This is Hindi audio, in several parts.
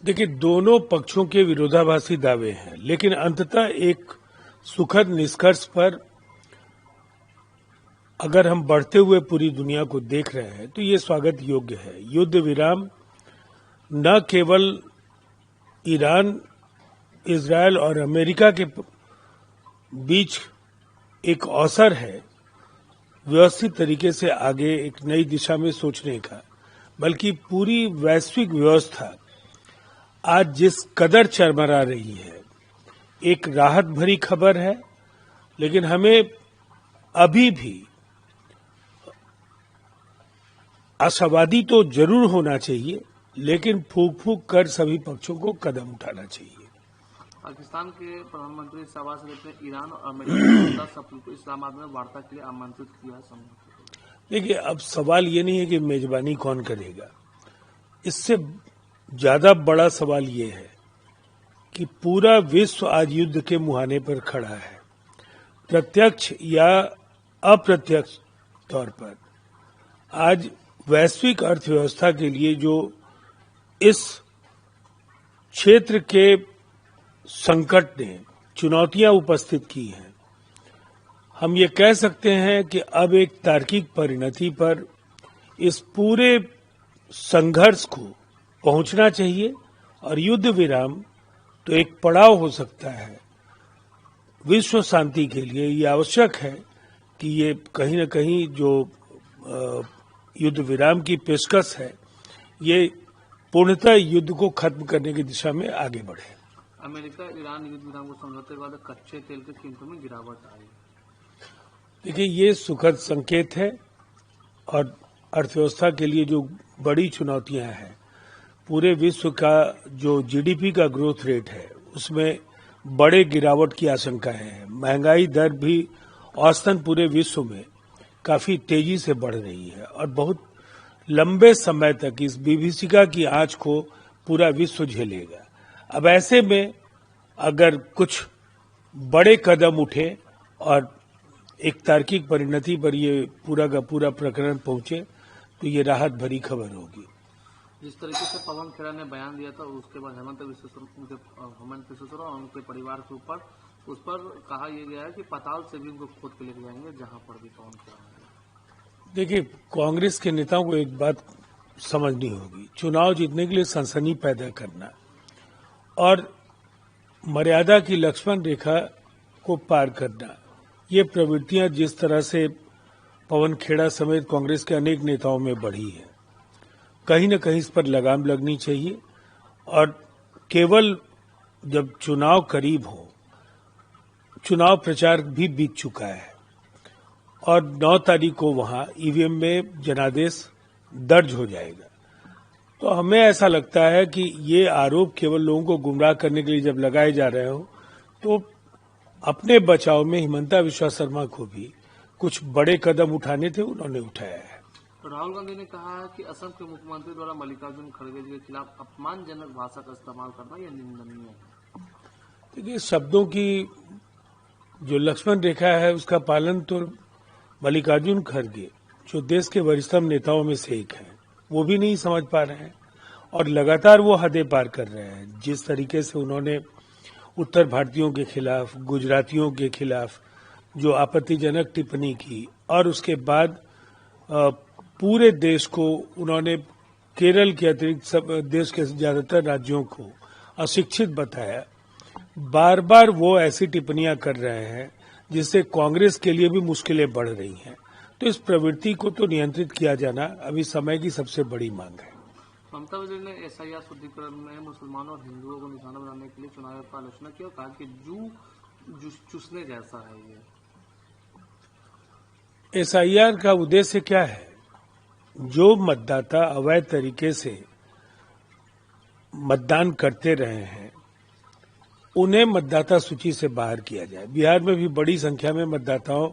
देखिए, दोनों पक्षों के विरोधाभासी दावे हैं, लेकिन अंततः एक सुखद निष्कर्ष पर अगर हम बढ़ते हुए पूरी दुनिया को देख रहे हैं तो ये स्वागत योग्य है। युद्ध विराम न केवल ईरान, इजरायल और अमेरिका के बीच एक अवसर है व्यवस्थित तरीके से आगे एक नई दिशा में सोचने का, बल्कि पूरी वैश्विक व्यवस्था आज जिस कदर चरमरा रही है, एक राहत भरी खबर है। लेकिन हमें अभी भी आशावादी तो जरूर होना चाहिए, लेकिन फूंक फूंक कर सभी पक्षों को कदम उठाना चाहिए। पाकिस्तान के प्रधानमंत्री शहबाज शरीफ ने ईरान और अमेरिका को 10 अप्रैल को इस्लामाबाद में वार्ता के लिए आमंत्रित किया है। देखिए, अब सवाल ये नहीं है कि मेजबानी कौन करेगा, इससे ज्यादा बड़ा सवाल ये है कि पूरा विश्व आज युद्ध के मुहाने पर खड़ा है। प्रत्यक्ष या अप्रत्यक्ष तौर पर आज वैश्विक अर्थव्यवस्था के लिए जो इस क्षेत्र के संकट ने चुनौतियां उपस्थित की हैं, हम ये कह सकते हैं कि अब एक तार्किक परिणति पर इस पूरे संघर्ष को पहुंचना चाहिए और युद्ध विराम तो एक पड़ाव हो सकता है। विश्व शांति के लिए ये आवश्यक है कि ये कहीं न कहीं जो युद्ध विराम की पेशकश है, ये पूर्णतः युद्ध को खत्म करने की दिशा में आगे बढ़े। अमेरिका ईरान युद्ध विराम को समझौते के बाद कच्चे तेल की कीमतों में गिरावट आई। देखिए, ये सुखद संकेत है और अर्थव्यवस्था के लिए जो बड़ी चुनौतियां हैं, पूरे विश्व का जो जीडीपी का ग्रोथ रेट है उसमें बड़े गिरावट की आशंकाएं हैं। महंगाई दर भी औसतन पूरे विश्व में काफी तेजी से बढ़ रही है और बहुत लंबे समय तक इस विभीषिका की आंच को पूरा विश्व झेलेगा। अब ऐसे में अगर कुछ बड़े कदम उठे और एक तार्किक परिणति पर ये पूरा का पूरा प्रकरण पहुंचे तो ये राहत भरी खबर होगी। जिस तरीके से पवन खेड़ा ने बयान दिया था, उसके बाद हेमंत विश्वेश्वर और उनके परिवार के ऊपर उस पर कहा यह गया है कि पाताल से भी उनको खोद के लेके जाएंगे जहां पर भी पवन खेड़ा। देखिए, कांग्रेस के नेताओं को एक बात समझनी होगी, चुनाव जीतने के लिए सनसनी पैदा करना और मर्यादा की लक्ष्मण रेखा को पार करना, ये प्रवृत्तियां जिस तरह से पवन खेड़ा समेत कांग्रेस के अनेक नेताओं में बढ़ी है, कहीं न कहीं इस पर लगाम लगनी चाहिए। और केवल जब चुनाव करीब हो, चुनाव प्रचार भी बीत चुका है और 9 तारीख को वहां ईवीएम में जनादेश दर्ज हो जाएगा, तो हमें ऐसा लगता है कि ये आरोप केवल लोगों को गुमराह करने के लिए जब लगाए जा रहे हो, तो अपने बचाव में हिमंता विश्वा शर्मा को भी कुछ बड़े कदम उठाने थे, उन्होंने उठाया है। तो राहुल गांधी ने कहा है कि असम के मुख्यमंत्री द्वारा मल्लिकार्जुन खड़गे जी के खिलाफ अपमानजनक भाषा का इस्तेमाल करना यह निंदनीय है। देखिए, शब्दों की जो लक्ष्मण रेखा है उसका पालन तो मल्लिकार्जुन खड़गे, जो देश के वरिष्ठतम नेताओं में से एक हैं, वो भी नहीं समझ पा रहे हैं और लगातार वो हदें पार कर रहे हैं। जिस तरीके से उन्होंने उत्तर भारतीयों के खिलाफ, गुजरातियों के खिलाफ जो आपत्तिजनक टिप्पणी की और उसके बाद पूरे देश को उन्होंने केरल के अतिरिक्त सब देश के ज्यादातर राज्यों को अशिक्षित बताया, बार बार वो ऐसी टिप्पणियां कर रहे हैं जिससे कांग्रेस के लिए भी मुश्किलें बढ़ रही हैं। तो इस प्रवृत्ति को तो नियंत्रित किया जाना अभी समय की सबसे बड़ी मांग है। ममता बनर्जी ने एसआईआर शुद्धिकरण में मुसलमानों और हिंदुओं को निशाना बनाने के लिए चुनाव आयोग की आलोचना की और कहा कि जू चूसने जैसा है ये। एसआईआर का उद्देश्य क्या है? जो मतदाता अवैध तरीके से मतदान करते रहे हैं उन्हें मतदाता सूची से बाहर किया जाए। बिहार में भी बड़ी संख्या में मतदाताओं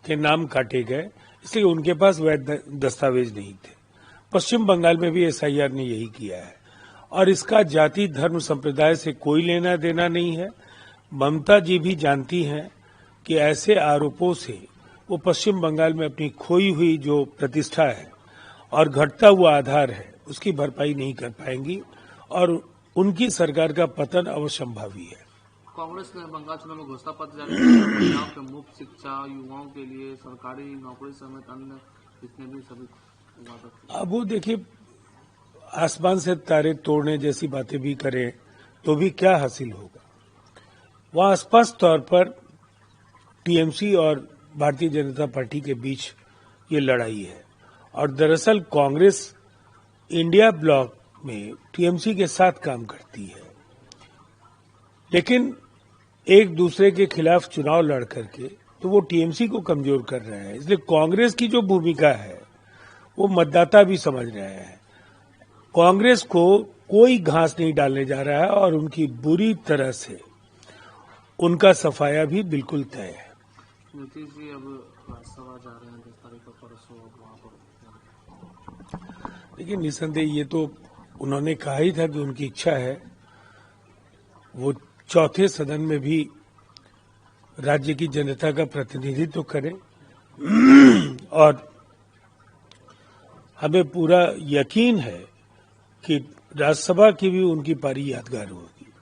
के नाम काटे गए, इसलिए उनके पास वैध दस्तावेज नहीं थे। पश्चिम बंगाल में भी एसआईआर ने यही किया है और इसका जाति धर्म संप्रदाय से कोई लेना देना नहीं है। ममता जी भी जानती हैं कि ऐसे आरोपों से वो पश्चिम बंगाल में अपनी खोई हुई जो प्रतिष्ठा है और घटता हुआ आधार है उसकी भरपाई नहीं कर पाएंगी और उनकी सरकार का पतन अवश्यंभावी है। कांग्रेस ने बंगाल चुनाव में घोषणा पत्र जारी किया, महिलाओं के मुफ्त शिक्षा, युवाओं के लिए सरकारी नौकरी समेत अन्य जितने भी सभी वादा थे। अब वो देखिए, आसमान से तारे तोड़ने जैसी बातें भी करें तो भी क्या हासिल होगा। वहां स्पष्ट तौर पर टीएमसी और भारतीय जनता पार्टी के बीच ये लड़ाई है, और दरअसल कांग्रेस इंडिया ब्लॉक में टीएमसी के साथ काम करती है, लेकिन एक दूसरे के खिलाफ चुनाव लड़ करके तो वो टीएमसी को कमजोर कर रहे हैं। इसलिए कांग्रेस की जो भूमिका है वो मतदाता भी समझ रहे हैं। कांग्रेस को कोई घास नहीं डालने जा रहा है और उनकी बुरी तरह से उनका सफाया भी बिल्कुल तय है। नीतीश जी अब राज्यसभा जा रहे हैं 10 तारीख को, परसों वहाँ पर। देखिए, निसंदेह ये तो उन्होंने कहा ही था कि उनकी इच्छा है वो चौथे सदन में भी राज्य की जनता का प्रतिनिधित्व करें, और हमें पूरा यकीन है कि राज्यसभा की भी उनकी पारी यादगार होगी।